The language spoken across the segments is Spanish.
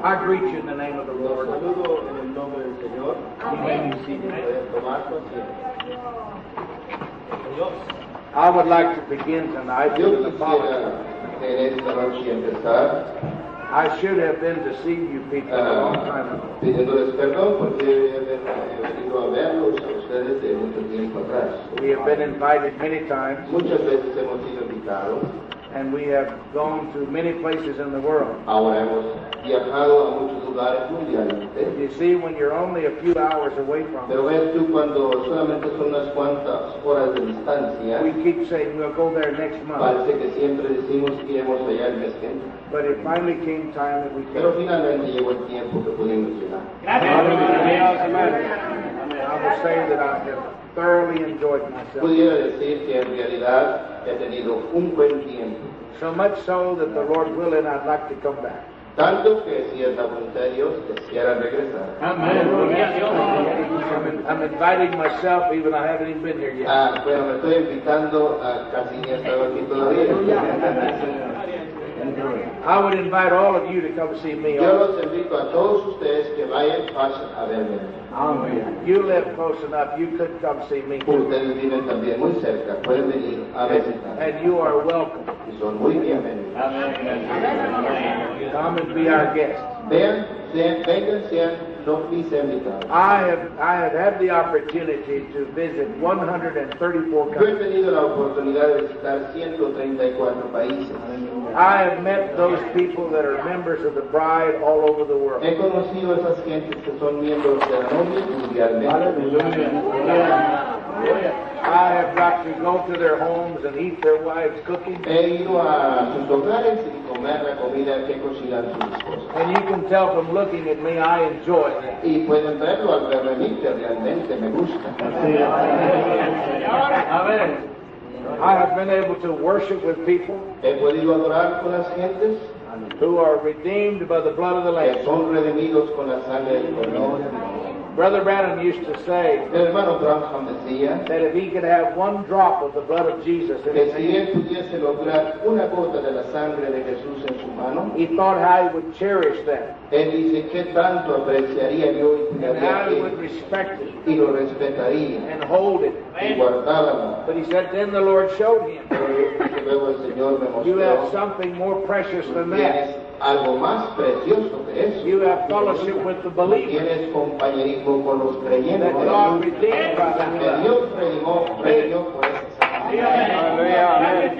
I greet you in the name of the Los Lord. saludo en el nombre del Señor. Pueden tomar su asiento. I would like to begin tonight Yo with an apology. quisiera en esta noche empezar I should have been to see you people a long time ago. pidiéndoles perdón porque he venido a verlos a ustedes de mucho tiempo atrás. We have been invited many times, Muchas veces hemos sido invitados. and we have gone to many places in the world. Ahora hemos viajado a muchos lugares mundialmente. You see, when you're only a few hours away from Pero us, ves tú cuando solamente son unas cuantas horas de distancia, we keep saying we'll go there next month. parece que siempre decimos que iremos allá el mes que entra. But it finally came time that we Pero came. finalmente llegó el tiempo que pudimos llegar. I will say that I have thoroughly enjoyed myself. Pudiera decir que en realidad he tenido un buen tiempo. So much so that the Lord willing, I'd like to come back. Tanto que si es la voluntad de Dios, quisiera regresar. I'm inviting myself, even I haven't even been here yet. Bueno, me estoy invitando a casi ni he estado aquí todavía. I would invite all of you to come see me. Yo los invito a todos ustedes que vayan, pasen a verme. You live close enough, you could come see me. Ustedes viven también muy cerca, pueden venir a visitar. And you are welcome. Y son muy bienvenidos. Come and be our guest. Vengan, sean mis invitados. I have had the opportunity to visit 134 Yo he countries. tenido la oportunidad de visitar 134 países. I have met those people that are members of the bride all over the world. He conocido a esas gentes que son miembros de la novia mundialmente. I have got to go to their homes and eat their wives' cooking. He ido a sus hogares y comer la comida que cocinan sus esposas. And you can tell from looking at me, I enjoy that. Y pueden verlo al verme a mí, que realmente me gusta. I have been able to worship with people He podido adorar con las gentes who are redeemed by the blood of the que Lamb. son redimidos con la sangre del Cordero. Brother Branham used to say El hermano Branham decía that if he could have one drop of the blood of Jesus in que his si hand, él pudiese lograr una gota de la sangre de Jesús en su mano, he thought how he would cherish that él dice que tanto apreciaría yo y and how cuidaría he would que respect it y lo respetaría and hold it. y guardábalo. But he said then the Lord showed him, Pero que luego el Señor me you have mostró, something more precious than tienes that. algo más precioso que eso. You have fellowship with the believers Tienes compañerismo con los creyentes. that God redeemed by the Que blood. Dios redimió por esa sangre.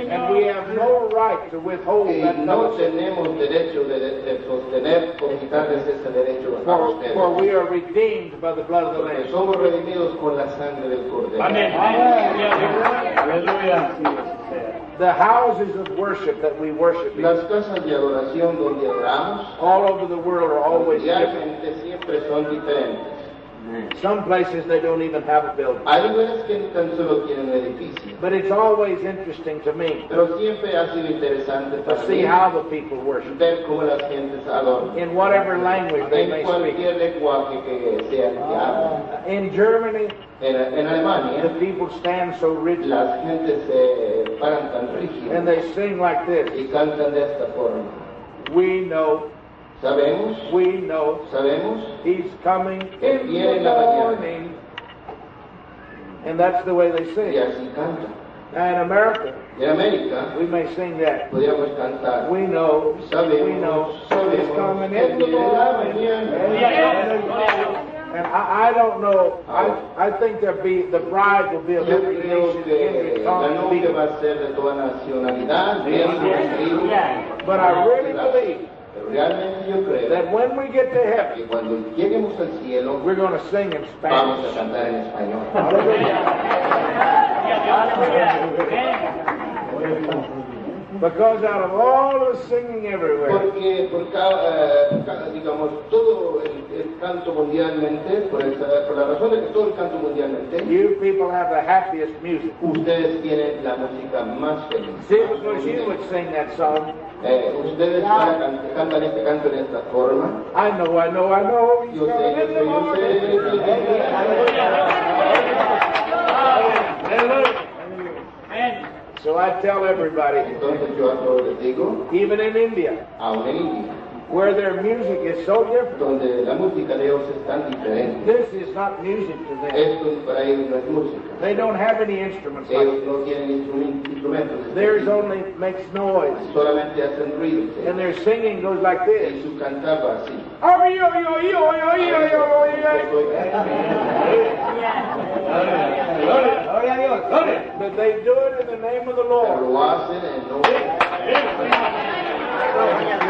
And we have no right to withhold Y that no fellowship, tenemos derecho de sostener o quitarles ese derecho a ustedes. for we are redeemed by the blood of the Porque Lamb. somos redimidos con la sangre del Cordero. The houses of worship that we worship in Las casas de adoración donde adoramos, all over the world are always different. realmente siempre son diferentes. Some places they don't even have a building. Hay lugares que ni tan solo tienen edificio, But it's always interesting to me pero siempre ha sido interesante to para see mí how the people worship, ver cómo las gentes adoran. in whatever language they En may speak. cualquier lenguaje que sea que hablen. In Germany, En Alemania, the people stand so rigid las gentes se paran tan and rígidas they sing like this. y cantan de esta forma. We know, Sabemos, He's coming Que in viene the la mañana. morning. And that's the way they y sing. así cantan. And America, En América, we may sing that. podríamos cantar. We know, He's coming que in the viene la morning. mañana. And I don't know, I think the bride will be of Yo every creo nation, que kindred, la tongue, novia people. va a ser de toda nacionalidad, lengua, tribu. But I really believe Pero realmente yo creo that when we get to heaven, que cuando lleguemos al cielo, we're going to sing in vamos a Spanish. cantar en español. Because out of all the singing everywhere, Porque digamos, todo el canto mundialmente, por la razón de que todo el canto mundialmente, you people have the happiest music. ustedes tienen la música más feliz. See, because you would sing that song. Ustedes cantan este canto en esta forma. I know. He's Yo sé, coming in the morning. So I tell everybody, Entonces yo a todos les digo, even in India, aún en India, where their music is so different. donde la música de ellos es tan diferente. This is not music to them. Esto para ellos no es música. They don't have any instruments like Ellos this. no tienen instrumentos. Theirs only makes noise. Solamente hacen ruidos. And their singing goes like this. Y su cantar va así. But they do it in the name of the Pero Lord. lo hacen en nombre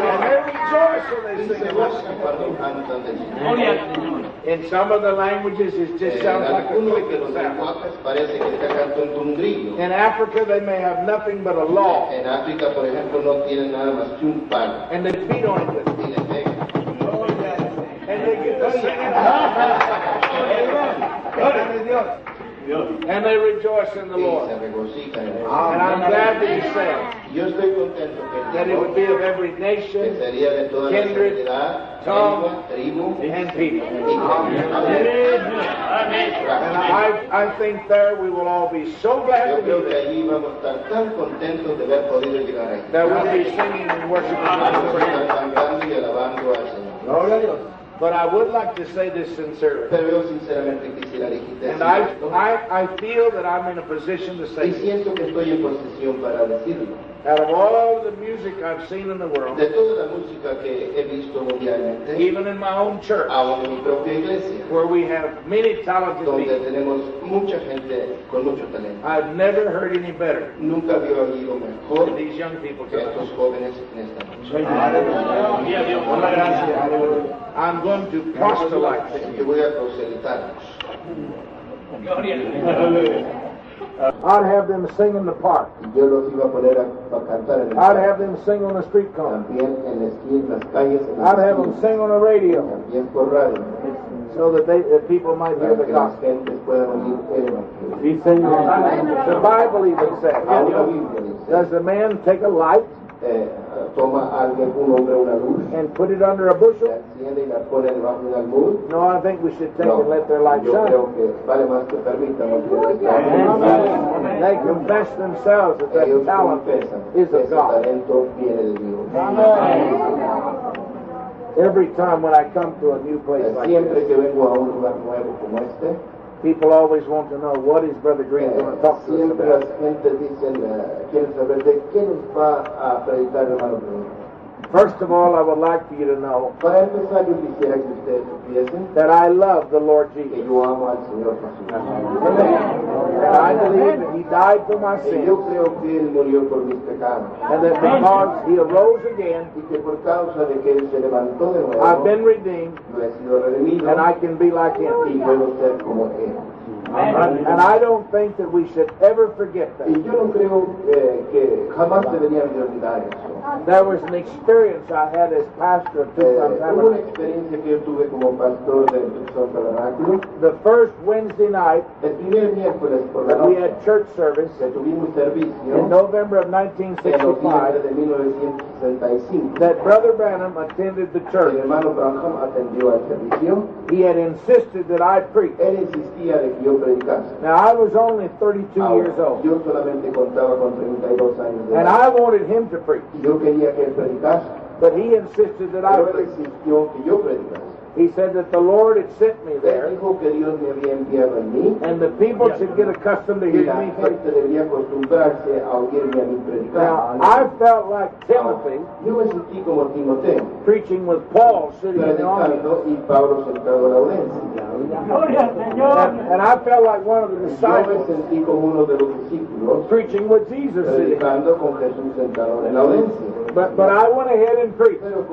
And they rejoice when y they se sing. gozan cuando cantan de Señor. In some of the languages, it just En sounds like a algunos de clicking los sound. lenguajes parece que está cantando un grillo. In Africa, they may have nothing but a law, En África, por ejemplo, no tienen nada más que un palo. and they beat on it with it. Y le pegan. And they get to singing. And they rejoice in the Y Lord. se regocijan en él. And I'm glad that He said Yo estoy contento that que it would be of every que nation sería de toda kindred, nacionalidad, tongue, lengua, tribu and people. And Gracias. I think there we will all be so glad Yo to creo be que there allí vamos a estar tan contentos de haber podido llegar ahí. that we'll be singing and worshiping Vamos a the estar Lord. cantando y alabando al Señor. But I would like to say this sincerely. Pero yo sinceramente quisiera decirte And esto. I feel that I'm in a position to say Y this. siento que estoy en posición para decirlo. Out of all the music I've seen in the world, De toda la música que he visto mundialmente, even in my own church, aún en mi propia iglesia, where we have many talented donde people, tenemos mucha gente con mucho talento, I've never heard any better nunca había oído than mejor these young people que tonight. estos jóvenes en esta noche. I'm going to proselyte them. Yo voy a proselitarlos. I'd have them sing in the park. Yo los iba a poner a cantar en el I'd have them sing on the street corner. también en la esquina, en las calles, en I'd las have them esquinas, sing on the radio también por radio, so that people might hear para the que las gospel. gentes puedan oír el evangelio. The Bible even says, Aún la Biblia dice, does the man take a light toma alguien, un hombre, una luz, and put it under a la bushel? enciende y la pone debajo de un almud? No, I think we should take No, and let their light yo shine. creo que vale más que permitan los que They confess themselves that that ellos talent confesan is que of ese God. talento viene de Dios. Every time when I come to a new place like Siempre this, que vengo a un lugar nuevo como este, people always want to know, what is Brother Green going to talk to us siempre about? las gentes dicen, quieren saber de qué nos va a predicar hermano Bruno. First of all, I would like for you to know Para empezar, yo quisiera que ustedes supiesen that I love the Lord que Jesus. yo amo al Señor Jesús. And I believe that He died for my Y sins, yo creo que Él murió por mis pecados. and that because He arose again, Y que por causa de que Él se levantó de nuevo, I've been redeemed, yo he sido redimido and I can be like y Him. puedo ser como Él. And I don't think that we should ever forget Y that. yo no creo que jamás deberían de olvidar eso. There was an experience I had as pastor of Tucson Hubo una Tabernacle. experiencia que yo tuve como pastor del Tucson Tabernáculo. The first Wednesday night El primer miércoles por la that we noche had church service que tuvimos in servicio November of en noviembre 1965, de 1965, that Brother Branham attended the el church. hermano Branham atendió al servicio. He had insisted that I preach. Él insistía de que yo predicase. Now, I was only 32 years Ahora, old, yo solamente contaba con 32 años de and edad. I wanted him to preach, Y yo quería que él predicase, but he insisted that I pero él preach. insistió que yo predicase. He said that the Lord had sent me Él there, dijo que Dios me había enviado en mí and the people should get accustomed to y hearing la me preach. gente debería acostumbrarse a oírme a mí predicar. Now, I felt like Timothy Yo me sentí como Timoteo, preaching with Paul sitting in the audience, predicando y Pablo sentado a la audiencia. and I felt like one of the Yo me disciples sentí como uno de los discípulos preaching with Jesus sitting. predicando con Jesús sentado en la audiencia. But I went ahead and preached. Pero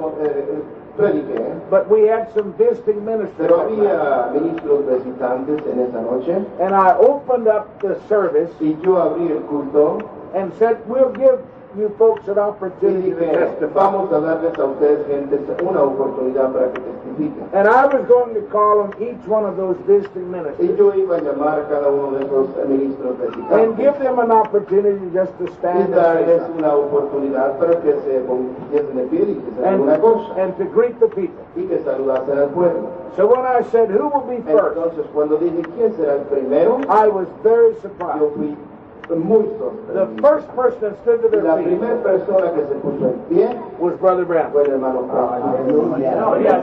prediqué, But we had some visiting ministers, pero había ministros visitantes en esa noche and I opened up the service y yo abrí el culto and said, "We'll give you folks an y opportunity to dije, testify." vamos a darles a ustedes gente una oportunidad para que testifiquen. And I was going to call on each one of those visiting Y ministers yo iba a llamar a cada uno de esos ministros and give visitantes them an opportunity just to y stand and say darles something, una oportunidad para que se pusiesen de pie y que se alguna cosa and to greet the people. y que saludasen al pueblo. So when I said, "Who will be first?" Entonces cuando dije quién será el primero, I was very yo surprised. fui muy The sorprendido. first person that stood to La their feet primera persona que se puso en pie was Brother Brown. fue el hermano Branham.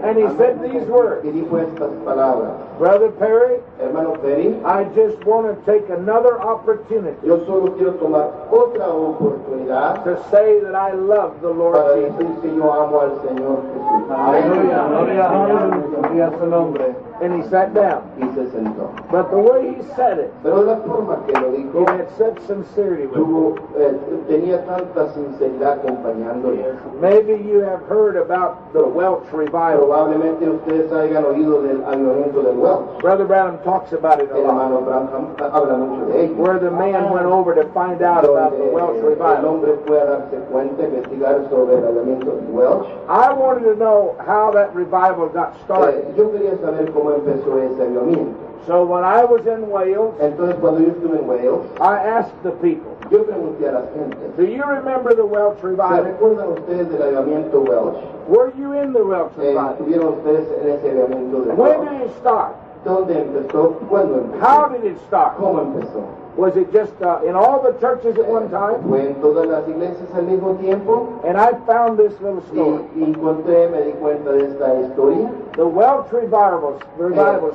And he said these words, Y dijo estas palabras: Brother Pearry, hermano Pearry, I just want to take another opportunity yo solo quiero tomar otra oportunidad to say that I love the Lord para Jesus. decir que yo amo al Señor Jesús. Aleluya, gloria a su nombre. And he sat down. Y se sentó. But the way he said it, Pero la forma que lo dijo it had such sincerity with it. tenía tanta sinceridad acompañándole. Maybe you have heard about the Welsh revival. Probablemente ustedes hayan oído del avivamiento del Welsh. Brother Branham talks about it a El lot. hermano Branham habla mucho de ello. Where the man went over to find out about the Welsh El revival. hombre fue a darse cuenta, investigar sobre el avivamiento del Welsh. I wanted to know how that revival got started. Yo quería saber cómo empezó ese avivamiento. So when I was in Wales, Entonces, cuando yo estuve en Wales, I asked the people, yo pregunté a la gente: do you remember the Welsh ¿se revival? recuerdan ustedes del avivamiento Welsh? Were you in the Welsh revival? ¿Estuvieron ustedes en ese avivamiento del When Welsh? did it start? ¿Dónde empezó? ¿Cuándo empezó? How did it start? ¿Cómo empezó? Was it just in all the churches at one time? Fue en todas las iglesias al mismo tiempo. And I found this little story. Y encontré, me di cuenta de esta historia. The Welsh revival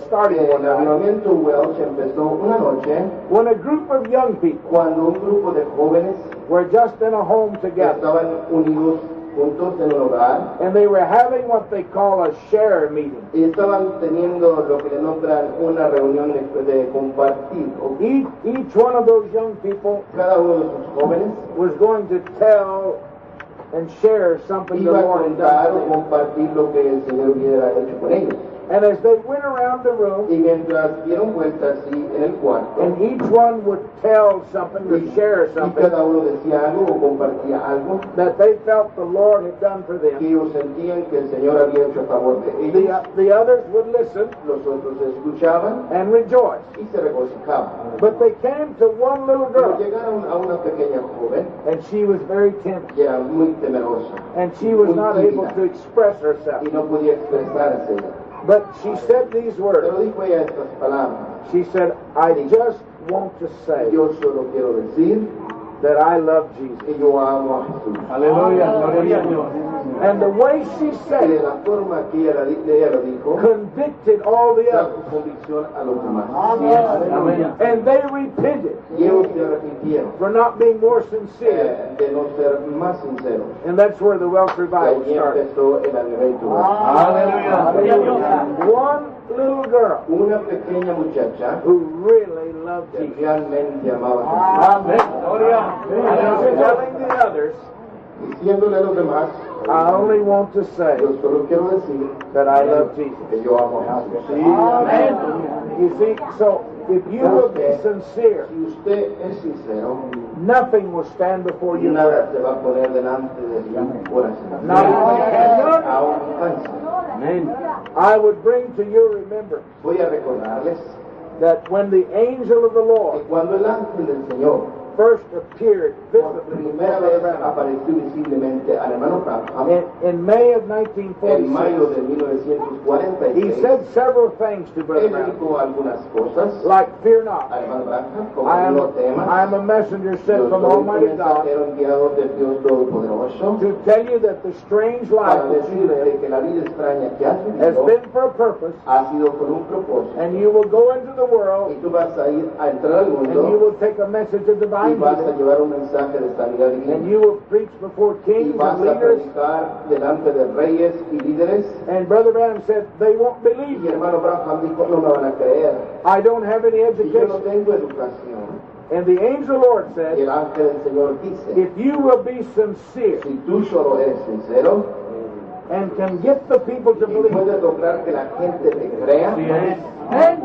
started El one night avivamiento Welsh empezó una noche when a group of young people cuando un grupo de jóvenes were just in a home together. estaban unidos juntos en un hogar And they were having what they call a share meeting. y estaban teniendo lo que le nombran una reunión de compartir. Each one of those young people Cada uno de esos jóvenes was going to tell and share something the iba a Lord had contar done o for them. compartir lo que el Señor hubiera hecho con ellos. And as they went around the room, Y mientras dieron vueltas así en el cuarto, and each one would tell something or share y something cada uno decía algo o compartía algo that they felt the Lord had done for que them, ellos sentían que el Señor había hecho a favor de ellos, the others would listen los otros escuchaban and rejoice. y se regocijaban. But they came to one little Pero girl, llegaron a una pequeña joven and she was very timid, que era muy temerosa and she was not able to express herself. y no podía expresarse. But she said these words. Pero dijo ella estas palabras: She said, I just want to say yo solo quiero decir that I love Jesus. que yo amo a Jesús. And the way she Y said de it la forma que ella lo dijo, convicted all the trajo others. convicción a los demás. And they repented Y ellos se arrepintieron for not being more sincere. de no ser más sinceros. And that's where the Welsh Y revival allí started. empezó el avivamiento. One little girl Una pequeña muchacha who really loved que Jesus. realmente amaba a And telling the others, Jesús. Diciéndole a los demás: I only want to say yo solo quiero decir that I love Jesus. que yo amo a Jesús. You see, so if you will be sincere, Si usted es sincero, nothing will stand before you. nada se va a poner delante de su corazón. Not even cancer. Aún cáncer. I would bring to your remembrance Voy a recordarles that when the angel of the que Lord cuando el ángel del Señor first appeared por visibly primera vez apareció visiblemente al hermano Branham in May of en mayo 1946, de he 1946, said several things to Brother él Branham, dijo algunas cosas like, fear al not, hermano Branham, como I am no temas. a messenger Yo sent from soy un Almighty God mensajero enviado del Dios Todopoderoso to tell you that the strange life para that you live decirte que la vida extraña que has has vivido been for a purpose, ha sido con un propósito. and you will go into the world Y tú vas a ir a entrar al and you mundo will take a message of y divine vas a healing, llevar un mensaje de sanidad and divina. you will preach before Y kings vas and a leaders. predicar delante de reyes y líderes. And Brother Branham said, they won't believe Y you. hermano Branham dijo: no me van a creer. I don't have any Y yo no education. tengo educación. And the angel of the Lord Y said, el ángel del Señor dice: if you will be sincere si tú solo eres sincero and can get the people to y believe, puedes lograr que la gente te crea, then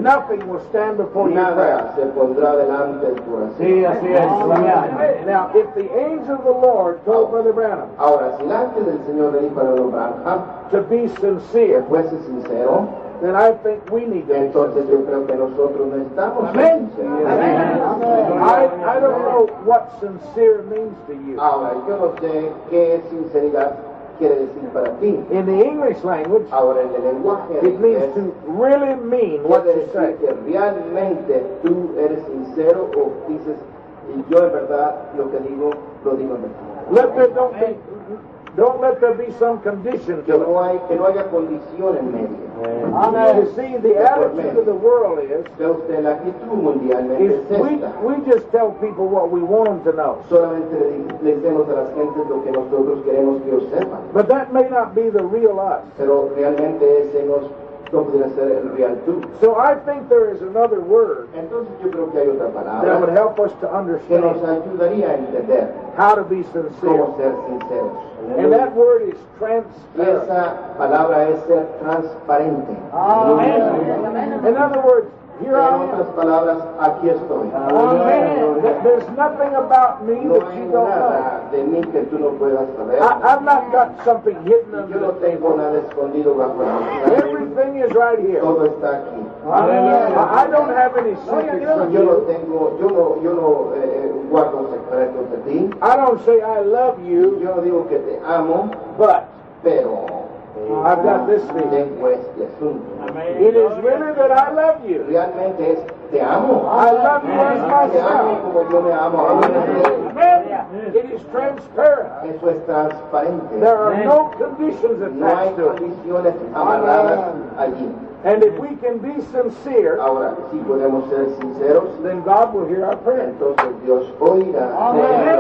nothing will stand before your prayer. nada se pondrá delante de tu oración. Now, if the angel of the Lord told Brother Branham Ahora, si el ángel del Señor le dijo a hermano Branham to be que sincere, fuese sincero, then I think we need to be entonces sincere. yo creo que nosotros necesitamos ser sinceros. I don't know what sincere means to you. Ahora, yo no sé qué es sinceridad quiere decir para ti. In the English language, Ahora, en el lenguaje it means inglés, to really mean what quiere you say. decir que realmente tú eres sincero o dices, y yo en verdad lo que digo, lo digo en verdad. Don't let there be some condition Que to it. no haya condición en medio. You see, the attitude of the world is Ve usted, la actitud mundialmente es esta. we just tell people what we want them to know. Solamente le decimos a las gentes lo que nosotros queremos que ellos sepan. But that may not be the real us. Pero realmente ese no pudiera ser el real tú. So I think there is another word Entonces yo creo que hay otra that would palabra help us to que nos understand ayudaría a entender how to be cómo sincere. ser sinceros. And that word is Y transparent. esa palabra es ser transparente. In other words, here En I am. otras palabras, aquí estoy. There's nothing about me No that hay you don't know. nada de mí que tú no puedas saber. I've not got something hidden Y under yo no the tengo table. nada escondido bajo la mesa. Everything is right here. Todo está aquí. I don't have any secrets from Yo no you. tengo, yo no guardo secretos de ti. I don't say I love you, Yo no digo que te amo, but pero I've got this feeling. tengo este asunto. It is really that I love you. Realmente es te amo. I love you as Te amo myself. como yo me amo a mí mismo. Amen. It is transparent. Eso es transparente. There are no conditions No hay attached to it. condiciones amarradas allí. And if we can be sincere, Ahora, si podemos ser sinceros, then God will hear our prayer. entonces Dios oirá nuestra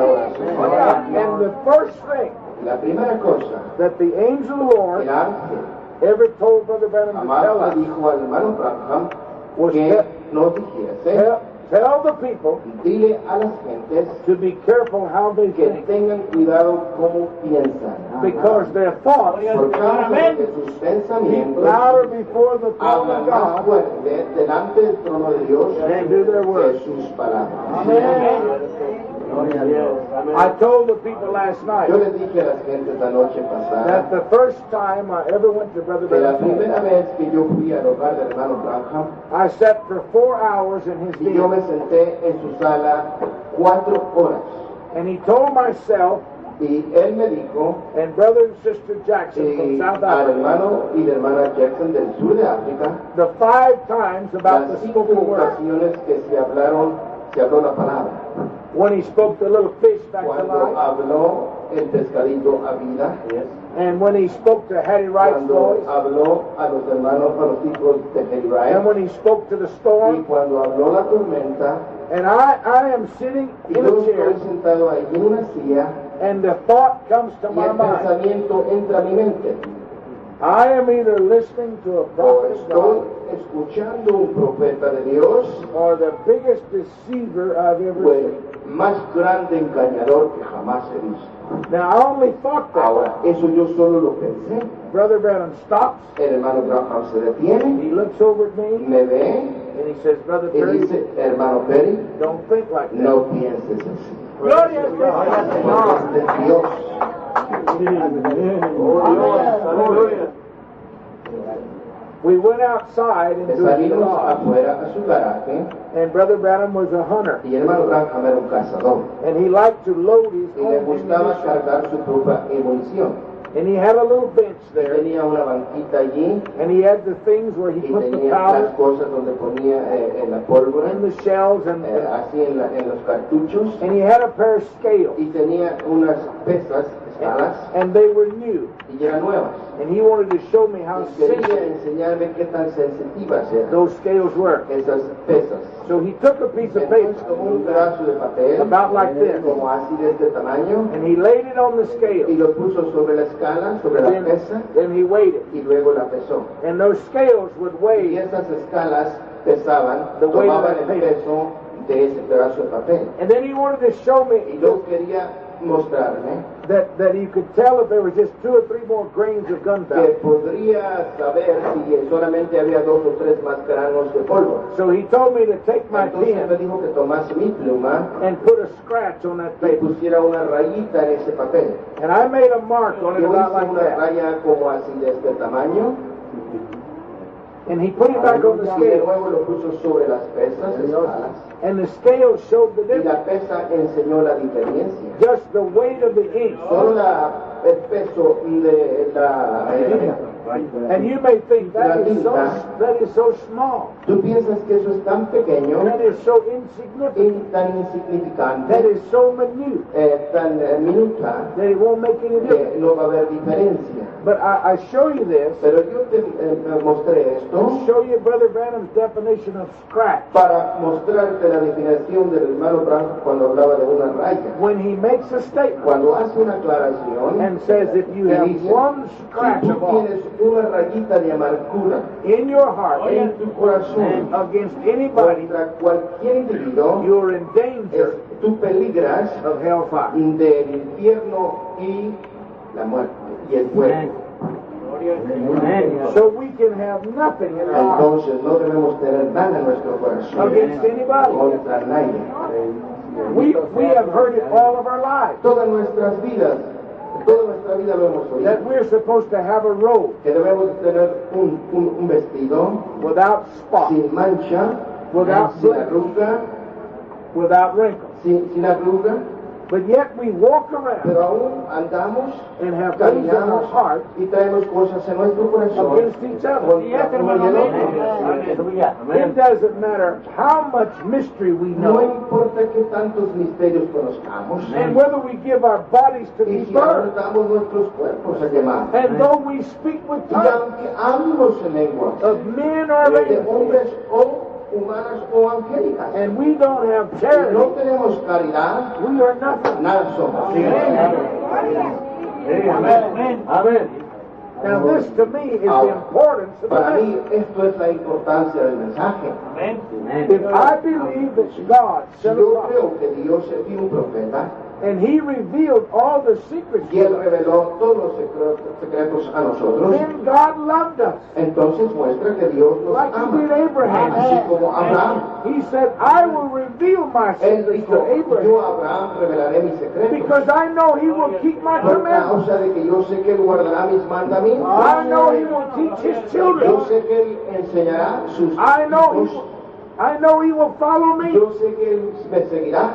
oración. And the first thing La primera cosa, that the angel of the Lord el ángel ever told Brother Branham to jamás tell le us dijo al hermano Branham was que nos dijese, tell the people dile a las gentes to be careful how they que think, tengan cuidado cómo piensan. because their thoughts Por causa de que sus speak pensamientos louder before the throne hablan of más God fuerte delante del trono de Dios than do their que words. sus palabras. I told the people last night Yo les dije a las gentes la noche pasada that the first time I ever went to Brother que la Branham's home, primera vez que yo fui al hogar del hermano Branham I sat for 4 hours in his y yo me den, senté en su sala 4 horas and he told myself y él me dijo and Brother and Sister Jackson from South al Africa hermano y la hermana Jackson del sur de África the 5 times about the las 5 spoken word. ocasiones que se habló la palabra. When he spoke the little fish back to Cuando life, habló el pescadito a vida, and when he spoke to Hattie Wright's cuando boys, habló a los hermanos, a los hijos de Pearry, and when he spoke to the y storm, cuando habló la tormenta, and I am sitting y in yo a chair, estoy sentado ahí en una silla, and the thought comes to y my el mind, pensamiento entra a mi mente. I am either listening to a O prophet of estoy God escuchando un profeta de Dios, or the biggest deceiver I've o ever el seen. más grande engañador que jamás he visto. Now, I only thought that. Ahora, eso yo solo lo pensé. Brother Branham stops, El hermano Branham se detiene, he looks over at me, me ve and he says, Brother y Pearry, dice, hermano Pearry, don't think like that. no pienses así. Gloria a Dios. Porque este Dios. We went outside into his Salimos garage, afuera a su garaje and Brother Branham was a hunter, y el hermano Branham era un cazador and he liked to load his y le own gustaba ammunition. cargar su propia munición. And he had a little bench there, Tenía una banquita allí and he had the things where he y put the tenía las powder cosas donde ponía en la pólvora, and the shells, and así en los cartuchos, he had a pair of scales, y tenía unas pesas, escalas, and they were new. y eran nuevas. And he wanted to show me how Y quería sensitive enseñarme qué tan sensitivas eran those scales were. esas pesas. So he took a piece of Entonces, paper como un pedazo de papel, about like this, como así de este tamaño, and he laid it on the y scale. lo puso sobre la escala, sobre la pesa, Then he weighed it, y luego la pesó. and those scales would Y weigh, esas escalas pesaban, The weight of tomaban that el paper. peso de ese pedazo de papel. and then he wanted to show Y me luego quería mostrarme that you could tell if there was just 2 or 3 more grains of que gunpowder. podría saber si solamente había 2 o 3 más granos de polvo. So he told me to take my Entonces me pen dijo que tomase mi pluma and put a scratch on that y paper. pusiera una rayita en ese papel. And I made a mark on it Yo about hice like una that. raya como así de este tamaño And he put it back on the y de scale. nuevo lo puso sobre las pesas, escalas. And the scale showed the y la difference. pesa enseñó la diferencia. Just the weight of the ink. Solo el peso de la... And you may think that is so small. Tú piensas que eso es tan pequeño, That is so insignificant. tan That insignificante, is so minute. tan minuta, That it won't make any difference. que no va a haber diferencia. But I show you this Pero yo te mostré to esto show you Brother Branham's definition of scratch. para mostrarte la definición del hermano Branham cuando hablaba de una raya. When he makes a statement Cuando hace una aclaración and says if you y have dice, one scratch si of tú all tienes una rayita de amargura in your heart en tu corazón against anybody, contra cualquier individuo, you're in danger tú peligras of hellfire. del infierno y la muerte y el fuego. So we can have nothing in our heart Entonces no debemos tener nada en nuestro corazón against anybody. contra nadie. We have heard it all of our lives Toda nuestra vida lo hemos that oído. we're supposed to have a robe Que debemos tener un vestido without spot, sin mancha, without sin blemish, arruga, without wrinkle. sin arruga, But yet we walk around pero aún andamos, and have things in our caminamos heart y traemos cosas en nuestro corazón against each other. contra uno y el otro. It doesn't matter how much mystery we No know importa que tantos misterios conozcamos and whether we give our bodies to be y si burned. damos nuestros cuerpos a quemar. And though we speak with Y tongues aunque hablemos en lenguas of men or de angels, hombres o humanas o angélicas, and we don't have si no charity, tenemos caridad, we are nothing. nada somos. Amen. Now this to me is the importance of the Para mí message. esto es la importancia del mensaje. If I believe that God Si sent a yo prophet creo que Dios envió un profeta and he revealed all the secrets y Él to us, reveló todos los secretos a nosotros, then God loved us. entonces muestra que Dios nos Like he ama. did Abraham. Así como Abraham, He said, I will reveal my Él secrets dijo, to Abraham yo a Abraham revelaré mis secretos. because I know he will keep my Por commandments. causa de que yo sé que Él guardará mis mandamientos. I know he will teach his Yo children. sé que Él enseñará sus I know hijos. he will follow me. Yo sé que Él me seguirá.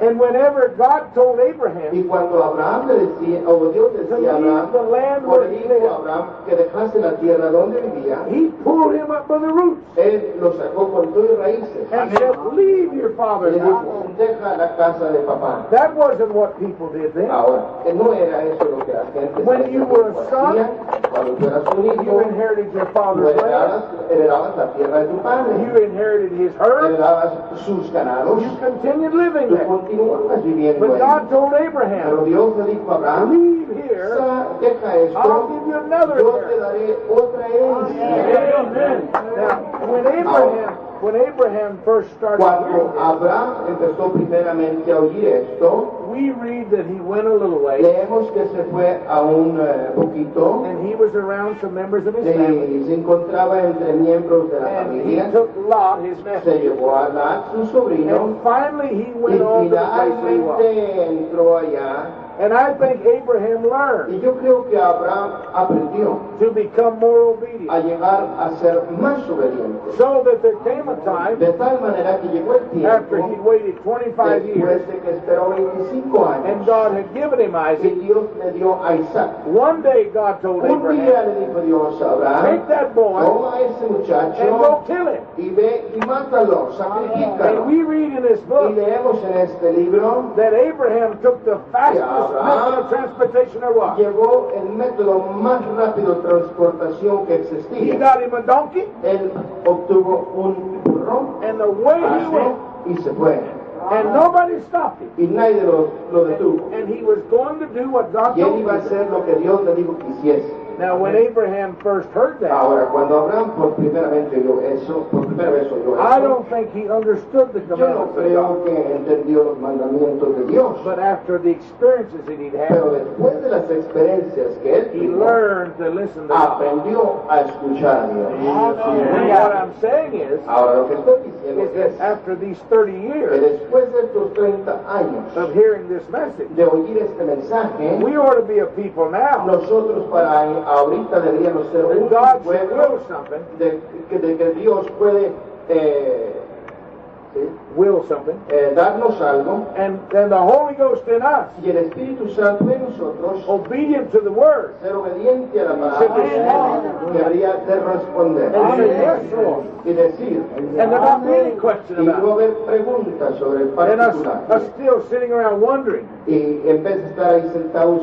And whenever God told Abraham Y cuando Abraham le decía, o Dios to decía a leave Abraham, the land o where le he dijo a lived, Abraham que dejase la tierra donde vivía, he pulled him up by the roots Él lo sacó con todo y raíces. and said, leave your Y father's le house. dijo, deja la casa de papá. That wasn't what people did then. Ahora, que no era eso lo que la gente When you were a son, hacía. Cuando tú eras un You hijo, inherited your tú father's land. heredabas la tierra de tu padre, You inherited his herd. heredabas sus ganados, You continued living tú there. continuabas viviendo But ahí. God told Pero Abraham, Dios le dijo a Abraham, leave here. deja I'll esto, give you another yo te herd. daré otra herencia. Now, when Abraham first started Cuando hearing Abraham empezó primeramente a oír esto, this, we read that he went a little way leemos que se fue a un poquito, and he was around some members of his family. se encontraba entre miembros de la And he familia, took Lot, his se nephew. llevó a Lot, su sobrino, And finally he y went on to the place where he was. finalmente entró allá. And I think Abraham learned Y yo creo que Abraham aprendió to become more obedient. a llegar a ser más obediente. So that there came a time De tal manera que llegó el after tiempo, he'd waited 25 years después de que esperó 25 and años, God had given him y Isaac, Dios le dio a Isaac. one day God told Un Abraham, día le dijo Dios a Abraham, take that boy toma a ese and muchacho go kill him. y ve y mátalo, And sacrifícalo. we read in this Y book leemos en este libro, that Abraham took the fastest Abraham method of transportation there was. llegó el método más rápido de transportación que He existía. got him a donkey, Él obtuvo un burro, and the way he went, y se fue. and nobody stopped him. Y nadie lo detuvo. And he was going to do what God Y él told iba a him. hacer lo que Dios le dijo que hiciese. Now, when Abraham first heard that, Ahora, cuando Abraham por primera vez oyó eso, I don't think he understood the yo no commandments of God. creo que entendió los mandamientos de Dios. But after the experiences that he'd Pero had, después de las experiencias que él he tuvo, learned to listen to God. aprendió a escuchar a Dios. And what I'm saying is Ahora, lo que estoy diciendo es that after these 30 que years después de estos 30 años of hearing this message, de oír este mensaje, we ought to be a people now nosotros para ahorita deberíamos ser when un God should pueblo will something, de que Dios puede ¿sí? will something, Darnos algo, and then the Holy Ghost in us, y el Espíritu Santo en nosotros, obedient to the Word, ser obediente a la palabra, debería de responder and say, yes, Lord. y decir, And there not be any question y no about it. haber preguntas sobre el And us particular. still sitting around wondering, Y en vez de estar ahí sentados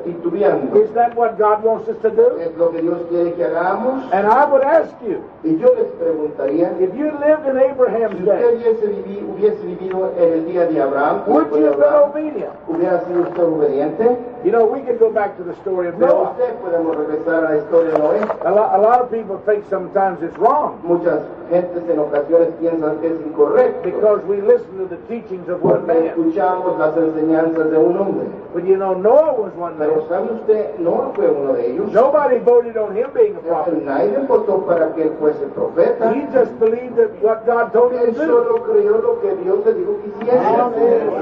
titubeando, is that what God wants us to do? es lo que Dios quiere que hagamos. And I would ask you, Y yo les preguntaría, if you lived in Abraham's si day, usted hubiese vivido en el día de Abraham, would you have been Abraham, obedient? ¿hubiera sido usted obediente? You know, we can go back to the story of Pero Noah. usted podemos regresar a la historia de Noé. A lot of people think sometimes it's wrong Muchas gentes en ocasiones piensan que es incorrecto, because we listen to the teachings of one porque man. escuchamos las enseñanzas de un hombre. But you know, Noah was one Pero man. ¿sabe usted? No fue uno de ellos. Nobody voted on him being a prophet. Nadie votó para que él fuese profeta. He just believed that what God told him Él to do. solo creyó lo que Dios le dijo que hiciese.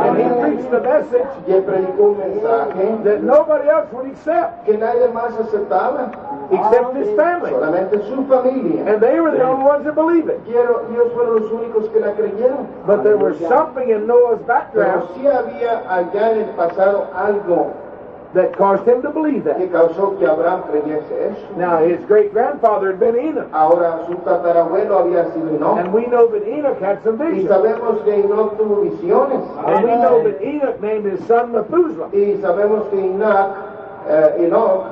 And he preached a message Y él predicó un mensaje that nobody else would accept que nadie más aceptaba, except his family. solamente su familia. And they were the only ones that believed it. Y ellos fueron los únicos que la creyeron. But there was something in Noah's Pero background sí había allá en el pasado algo that caused him to believe que that. causó que Abraham creyese eso. Now, his great-grandfather had been Enoch. Ahora su tatarabuelo había sido Enoch. And we know that Enoch had some Y visions. sabemos que Enoch tuvo visiones. And we know that Enoch named his son Methuselah. Y sabemos que Enoch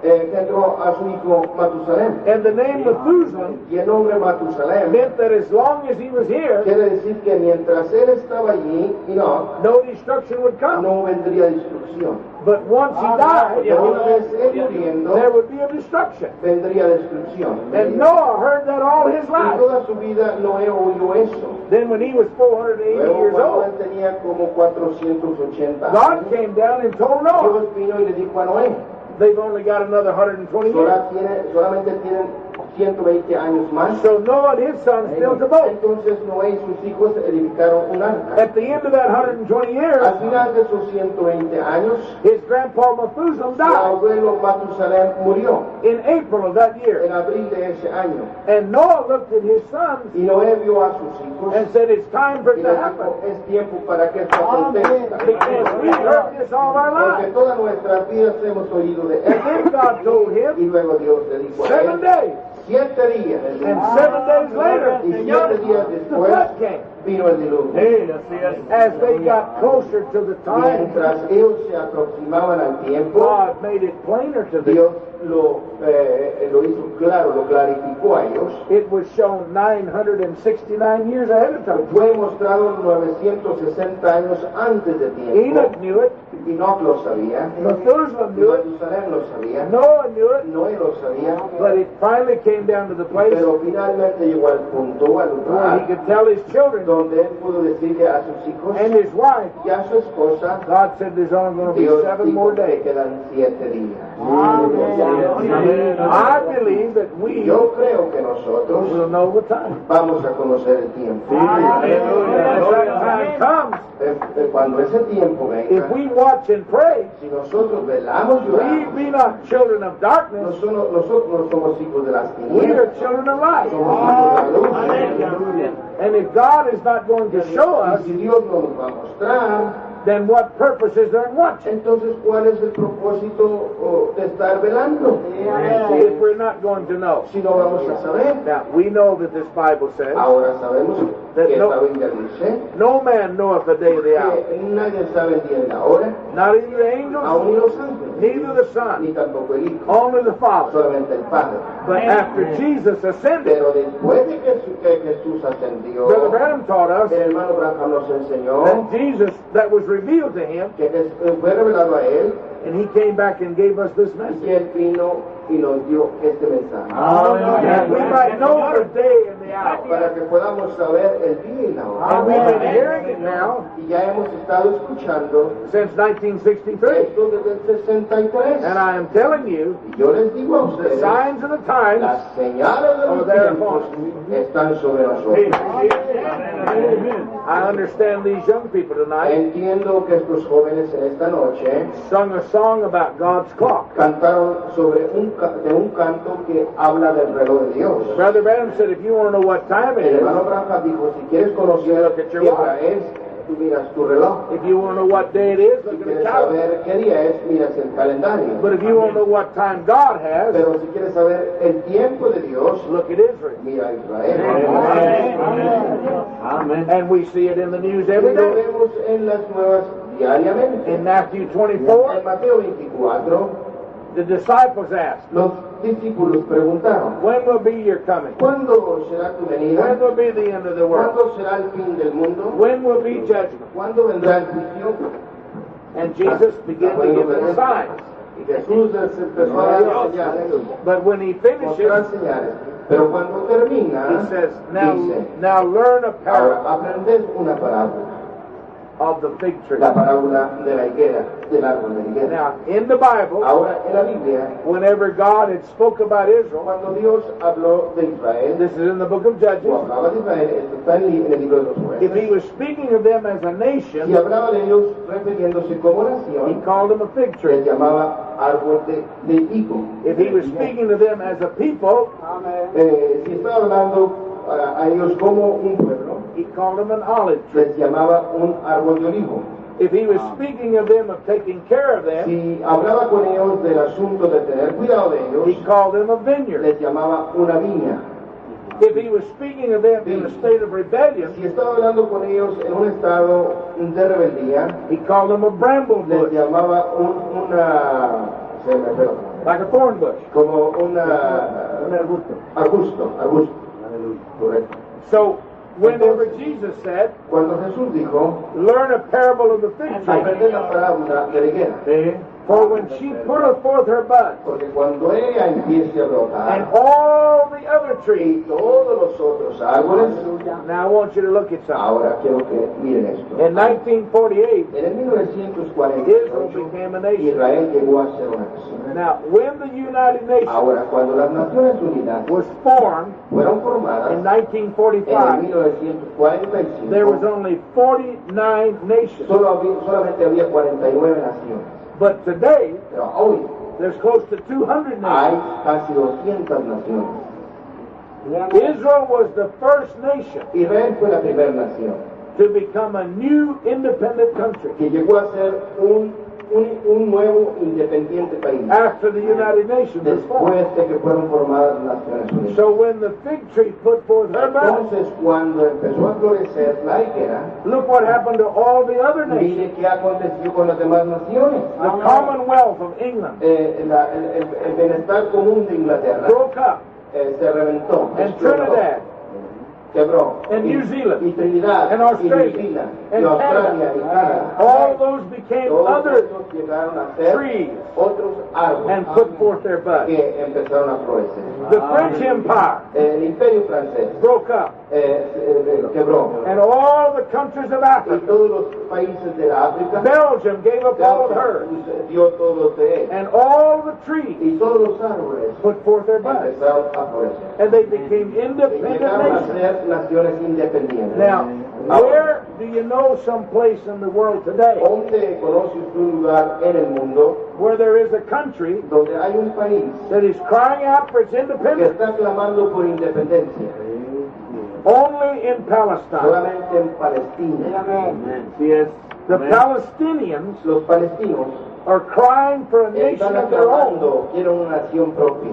engendró a su hijo Matusalem. And the name Methuselah Y el nombre Matusalem meant that as long as he was here, quiere decir que mientras él estaba allí, Enoch, no destruction would come. no vendría destrucción. But once he died, Pero una vez él muriendo, there would be a destruction. vendría destrucción. And Noah heard that all his Y life. toda su vida Noé oyó eso. Then when he was 480 Luego years cuando old, él tenía como 480 God años, came down and told Noah, Dios vino y le dijo a Noé, they've only got another 120 years. solamente tienen 120 años más. So Noah and his sons built a boat. Entonces Noé y sus hijos edificaron un arca. At the end of that 120 years, Al final de sus 120 años, his grandpa Methuselah su died abuelo Matusalem murió in April of that year. en abril de ese año. And Noah looked at his sons Y Noé vio a sus hijos and said, it's time for y it le to happen. dijo, es tiempo para que esto acontezca. Because we've heard this all our Porque lives. todas nuestras vidas hemos oído de And then él. God told him, Y luego Dios le dijo a 7 él, days. 7 días. And 7 days later, Y 7 días the después flood came. vino el diluvio. As they got closer to the time, Mientras ellos se aproximaban al tiempo, God made it plainer to them. Dios lo hizo claro, lo clarificó a ellos. It was shown 969 years ahead of time. Fue mostrado 960 años antes de tiempo. Enoch knew it. Enoch lo sabía. Methuselah knew it. Matusalem lo sabía. Noah knew it. Noé lo sabía. But it finally came down to the place Pero finalmente llegó al punto, al where he lugar, could tell his children donde él pudo decirle a sus hijos and his wife, y a su esposa, God said there's only going to be Dios 7 dijo more que days. quedan 7 días. I believe that we Yo creo que nosotros will know the time. vamos a conocer el tiempo. As that time comes, Cuando ese tiempo if venga, we watch and pray, si nosotros velamos y we oramos, be not children of darkness, nosotros no somos hijos de las we are tinieblas, children of light. somos hijos de la luz. And if God is not going to show Y us, si Dios no nos va a mostrar, then what purpose is there in watching? entonces ¿cuál es el propósito de estar velando? If we're not going to know. Si no vamos a saber. Now, we know that this Bible says, Ahora sabemos que esta Biblia dice no man knoweth the day or the hour, que nadie sabe el día ni la hora, not even the angels, aún ni los ángeles, neither the Son, ni tampoco el Hijo, only the Father. solamente el Padre. But after Jesus ascended, Pero después de que Jesús ascendió, Brother Branham taught us el hermano Branham nos enseñó that Jesus, that was revealed to him, que fue revelado a él and he came back and gave us this y message. que él vino y nos dio este mensaje. That we might know the day and the hour. Para que podamos saber el día y la hora. And we've been hearing it now Y ya hemos estado escuchando since 1963. esto desde el 63. And I am telling you, Y yo les digo a the ustedes, signs of the times las señales de los tiempos están sobre nosotros. I understand these young people tonight Entiendo que estos jóvenes en esta noche sung a song about God's clock. cantaron sobre de un canto que habla del reloj de Dios. Brother Branham said, if you want to know what time it El is, hermano Branham dijo, si quieres conocer Look at your qué watch. hora es, tú miras tu reloj. if you want to know what day it is, Si look at the quieres calendar. saber qué día es, miras el calendario. But if you want to know what time God has, Pero si quieres saber el tiempo de Dios, look at Israel. mira a Israel. Amen. And we see it in the news Y every lo day. vemos en las nuevas diariamente. In Matthew En 24, Mateo 24, the disciples asked, los discípulos preguntaron, when will be your coming? ¿cuándo será tu venida? When will be the end of the world? ¿Cuándo será el fin del mundo? When will be judgment? ¿Cuándo vendrá el juicio? And Jesus began to give them signs. Y Jesús les empezó a dar señales, But when he mostrar finishes, señales. Pero cuando termina, he says, now dice, learn a ahora parable aprended una parábola, of the fig tree. la parábola de la higuera, del árbol de higuera. Now, in the Bible, Ahora en la Biblia, whenever God had spoke about Israel, cuando Dios habló de Israel, this is in the book of o Judges, hablaba de Israel, esto está en el libro de los if he jueces, was speaking of them as a y nation, hablaba de ellos refiriéndose como he nación, called them a fig les tree. llamaba árbol de higo. If he was speaking to them as a people, Si estaba hablando a ellos como un pueblo, he called them an olive tree. les llamaba un árbol de olivo. If he was speaking of them of taking care of them, Si hablaba con ellos del asunto de tener cuidado de he ellos, called them a vineyard. les llamaba una viña. If he was speaking of them in a state of rebellion, Si estaba hablando con ellos en un estado de rebeldía, he called them a bramble les bush, llamaba se me fue, like a thorn bush. como arbusto, correcto. So, whenever Jesus said, Cuando Jesús dijo, learn a parable of the fig tree, aprende la parábola de la higuera, for when she putteth forth her bud, porque cuando ella empiece a and brotar, all the other trees. y todos los otros árboles, Now I want you to look at something. ahora quiero que miren esto. In 1948, En el Israel 1948, became a nation. Israel llegó a ser una nación. Now, when the United Nations Ahora, cuando las Naciones Unidas was formed fueron formadas in en 1945, 1945, there was only 49 nations. solamente había 49 naciones. But today, Pero hoy there's close to 200 hay nations. casi 200 naciones. Israel was the first nation Israel fue la primera nación to become a new independent country que llegó a ser un nuevo independiente país after the United Nations was formed. después de que fueron formadas las Naciones Unidas. So when the fig tree put forth her bud, Entonces, cuando empezó a florecer la higuera, look what happened to all the other nations. mire qué aconteció con las demás naciones. The Commonwealth of England El bienestar común de Inglaterra broke up, se reventó, and explotó, Trinidad, quebró, and New Zealand, y Trinidad, and y Australia, New Zealand, y and Australia, y Canadá. all those became Todos other esos llegaron a ser trees otros árboles and put forth their bud. que empezaron a florecer. The French Empire El imperio francés broke up, quebró, and all the countries of y Africa, todos los países de la África, Belgium gave up all of hers, dio todos de él, and all the trees y todos los árboles put forth their buds, empezaron a florecer. and they became Y independent llegaron a nations. ser naciones independientes. Now, where do you know some place in the world today ¿Dónde conoce usted un lugar en el mundo where there is a country donde hay un país that is crying out for its que independence? está clamando por independencia? Only in Palestine. Solamente en Palestina. Yes. The Palestinians Los palestinos are crying for a nation están of their own aclamando, quieren una nación propia.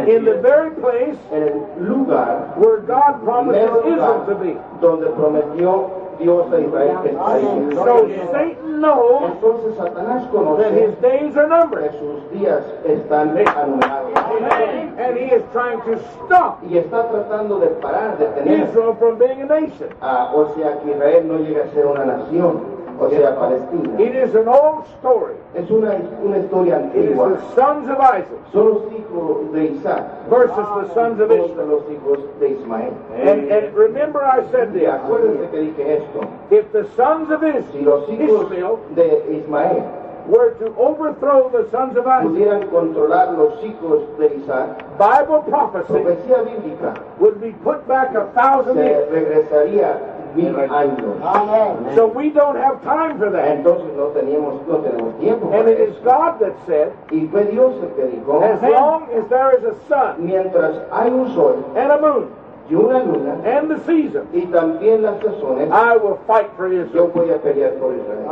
in the very place En el lugar, where God promised mero Israel lugar to be. donde prometió Dios a Israel que estaría. So Satan knows Entonces Satanás that conoce his days are que numbered, sus días están anulados. and he is trying to stop Y está tratando de parar, de tener, Israel from being a nation. o sea, que Israel no llegue a ser una nación, o sea, Palestina. It is an old story. Es una historia It is antigua. the sons of Isaac Son los hijos de Isaac versus the sons of contra Ishmael. los hijos de Ismael. And remember I said Y this, acuérdense que dije esto. if the sons of Si los hijos Ishmael de Ismael were to overthrow the sons of Isaac, pudieran controlar los hijos de Isaac, Bible prophecy profecía bíblica would be put back 1,000 se years. regresaría 1000 años. So we don't have time for that. Entonces no tenemos tiempo And para it is eso. God that said, Y fue Dios el que dijo, as long as there is a sun mientras hay un sol and a moon y una luna and the season, y también las sazones, I will fight for yo Israel. voy a pelear por Israel.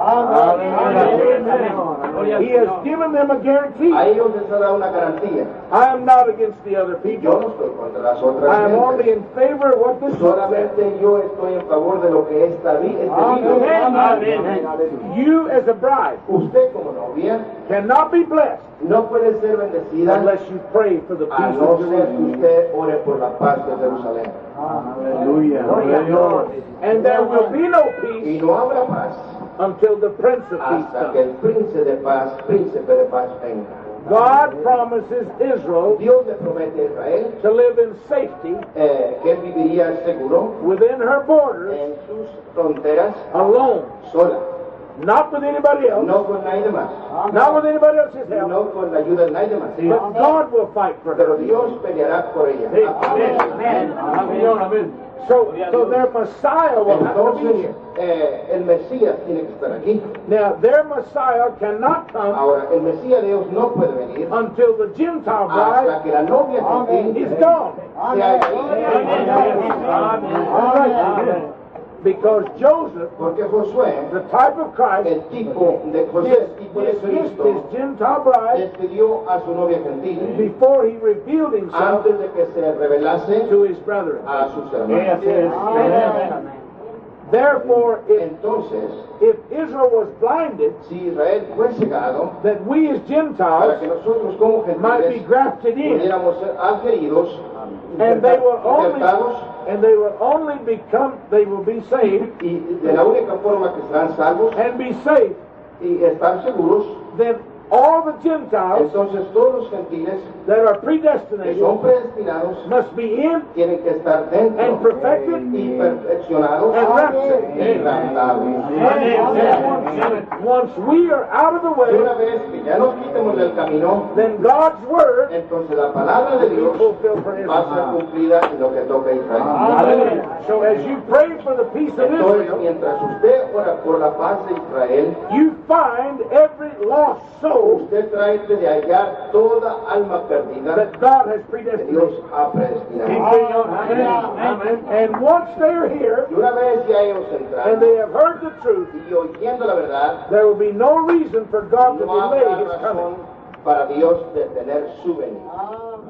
He has given them a guarantee. A ellos les ha dado una garantía. I am not against the other Y yo people. no estoy contra las I otras am only gentes. in favor of what this book says. Solamente yo estoy en favor de lo que este libro. You as a bride Usted como novia cannot be blessed no puede ser bendecida unless you pray for the a peace no of ser que Jerusalem. usted ore por la paz de Jerusalén. And there will be no Y peace no habrá paz until the Prince of Peace hasta que comes. el príncipe de paz venga. God promises Israel Dios le promete a Israel to live in safety que él viviría seguro within her borders en sus fronteras alone, sola, not with anybody else, no con nadie más, not with anybody else's help, no con la ayuda de nadie más. but God will fight for Pero her. Dios peleará por ella. So their Messiah will have to be Entonces, here. el Mesías tiene que estar aquí. Now, their Messiah cannot come Ahora, el Mesías de Dios no puede venir until the Gentile hasta bride que la novia gentil is gone. se haya ido. Because Joseph, Porque Josué, the type of Christ, el tipo de José, el tipo de dismissed Cristo, his Gentile bride despidió a su novia gentil before he revealed himself antes de que se revelase to his brethren. a sus hermanos. Therefore, Entonces, if Israel was blinded, si Israel fue cegado, that we as para Gentiles que nosotros como might be gentiles grafted in, pudiéramos ser adquiridos, and they will injertados, they will be saved y de la única forma que serán salvos and be safe, y estar seguros, then all the Gentiles entonces todos los gentiles that are que predestinated son predestinados must be in tienen que estar dentro and perfected y perfeccionados and raptured. y raptados. Once we are out of the Y una way, vez que ya nos quitemos del camino, then God's word entonces la palabra de will be Dios fulfilled for va a ser Israel. cumplida en lo que toca a Israel. So as you pray for the peace of Entonces, Israel, mientras usted ora por la paz de Israel, you find every lost soul usted trate de hallar toda alma perdida that God has que predestinated. Dios ha predestinado. And once they're here Y una vez ya ellos and they entraron have heard the truth, y oyendo la verdad, there will be no reason for God to no delay habrá His coming. razón para Dios detener su venida.